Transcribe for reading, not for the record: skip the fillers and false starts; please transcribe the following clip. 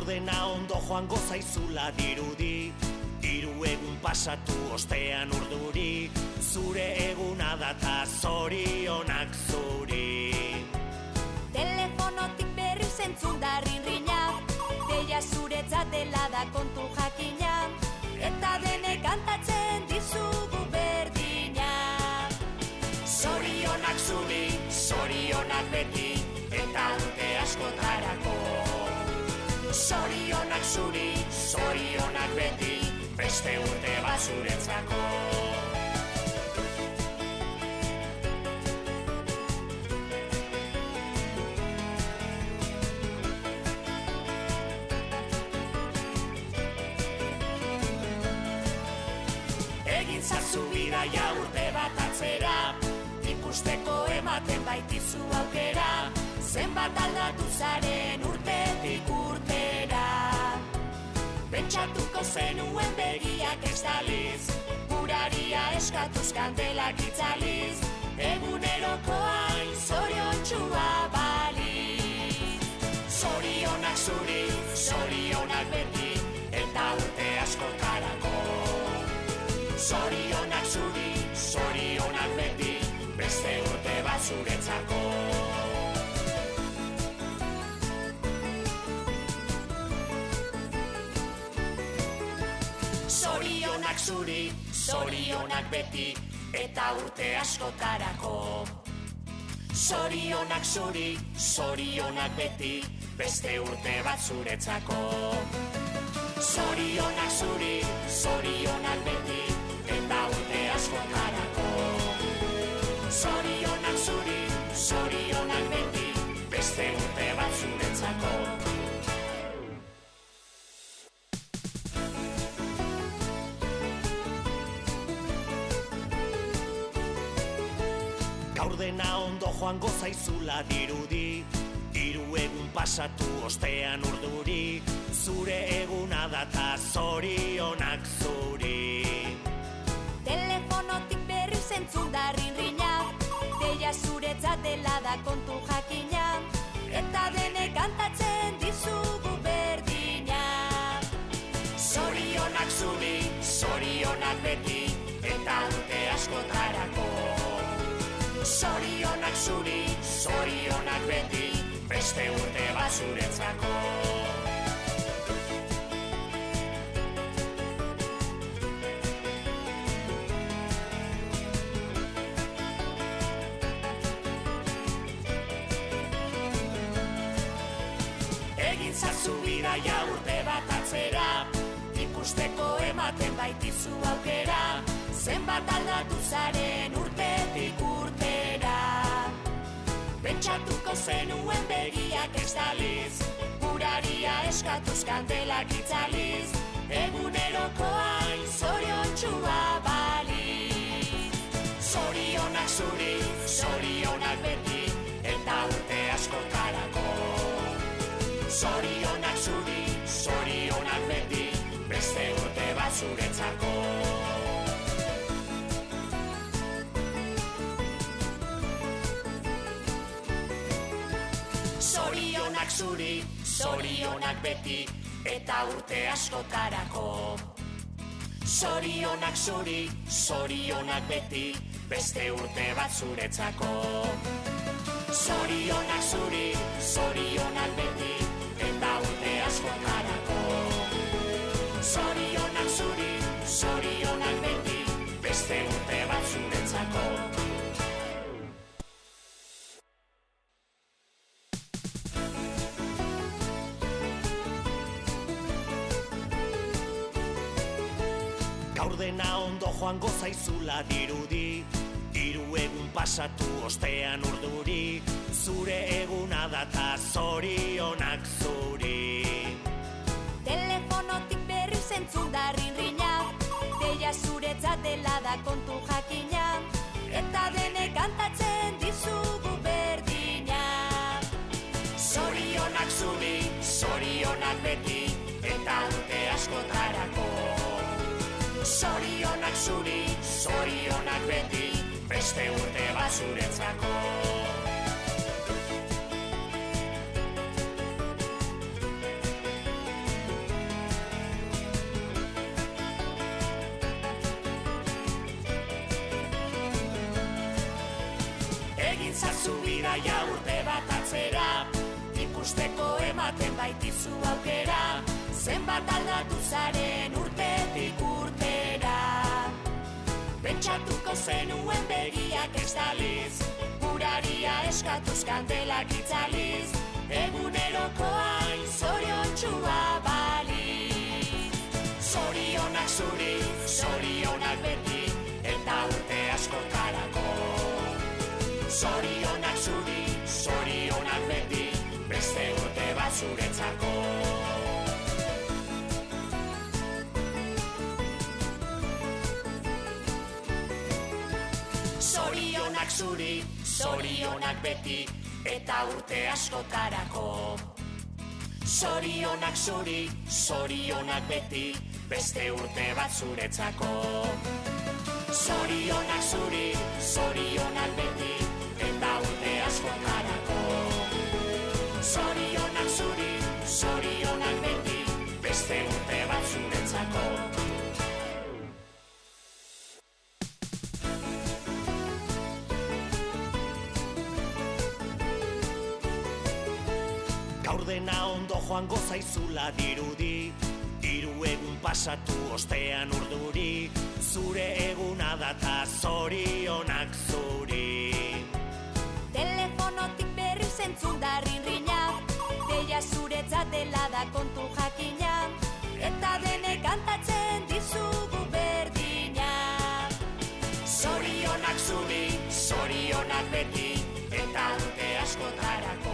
Dena ondo joango zaizula dirudi, hiru egun pasatu ostean urduri, zure eguna data zorionak zuri. Telefonotik berriz entzun da rinrina, deia zuretzat dela da kontu jakina, eta denek kantatzen dizugu berdina. Zorionak zuri, zorionak beti, eta urte askotarako. Zorionak zuri, zorionak beti, beste urte bat zuretzako. Egin zazu bidaia urte bat atzera, ikusteko ematen baitizu aukera, zenbat aldatu zaren urtetik urtera. Pentsatuko zenuen begiak estaliz, guraria eskatuz kandelak itzaliz, eguneroko hain zoriontxua baliz. Zorionak zuri, zorionak beti, eta urte askotarako. Zorionak zuri, zorionak beti, beste urte bat zuretzako. Zorionak zuri, zorionak beti, eta urte askotarako. Zorionak zuri, zorionak beti, beste urte bat zuretzako. Zorionak zuri, zorionak beti, eta urte askotarako. Zorionak zuri, zorionak beti, beste urte bat zuretzako. Dena ondo joango zaizula dirudi, hiru egun pasatu ostean urduri, zure eguna data zorionak zuri. Telefonotik berriz entzun da rinrina, deia zuretzat dela da kontu jakina, eta denek kantatzen dizugu berdina. Zorionak zuri, zorionak beti, eta urte askotarako. Zorionak zuri, zorionak beti, beste urte bat zuretzako. Egin zazu bidaia urte bat atzera, ikusteko ematen baitizu aukera, zenbat aldatu zaren urtetik urtera. Pentsatuko zenuen begiak estaliz, guraria eskatuz kandelak itzaliz, eguneroko hain zoriontxua baliz. Zorionak zuri, zorionak beti, eta urte askotarako. Zorionak zuri, zorionak beti, beste urte bat zuretzako. Zorionak zuri, zorionak beti, eta urte askotarako. Zorionak zuri, zorionak beti, beste urte bat zuretzako. Zorionak zuri, zorionak beti, eta urte askotarako. Zorionak zuri, zorionak beti, beste urte bat zuretzako. Dena ondo joango zaizula dirudi, hiru egun pasatu ostean urduri, zure eguna data zorionak zuri. Telefonotik berriz entzun da rinrina, deia zuretzat dela da kontu jakina, eta denek kantatzen dizugu berdina. Zorionak zuri, zorionak beti, eta urte askotarako. Zorionak zuri, zorionak beti, beste urte bat zuretzako. baitizu aukera, zenbat aldatu zaren urtetik urtera. Pentsatuko zenuen begiak estaliz, uraria eskatuz kandelak itzaliz, eguneroko hain zoriontsua baliz. Zorionak zuri, zorionak beti, eta urte askotarako. Zorionak zuri, zorionak beti, beste urte bat zuretzako. Zorionak zuri, zorionak beti, eta urte askotarako. Zorionak zuri, zorionak beti, beste urte bat zuretzako. Zorionak zuri, zorionak beti, eta urte askotarako. Zorionak zuri, zorionak beti, beste urte bat zuretzako. Gaur dena ondo joango zaizula dirudi, hiru egun pasatu ostean urduri, zure eguna data zorionak zuri. Telefonotik berriz entzun da rinrina, deia zuretzat dela da kontu jakina, eta denek kantatzen dizugu berdina. Zorionak zuri, zorionak beti, eta urte askotarako.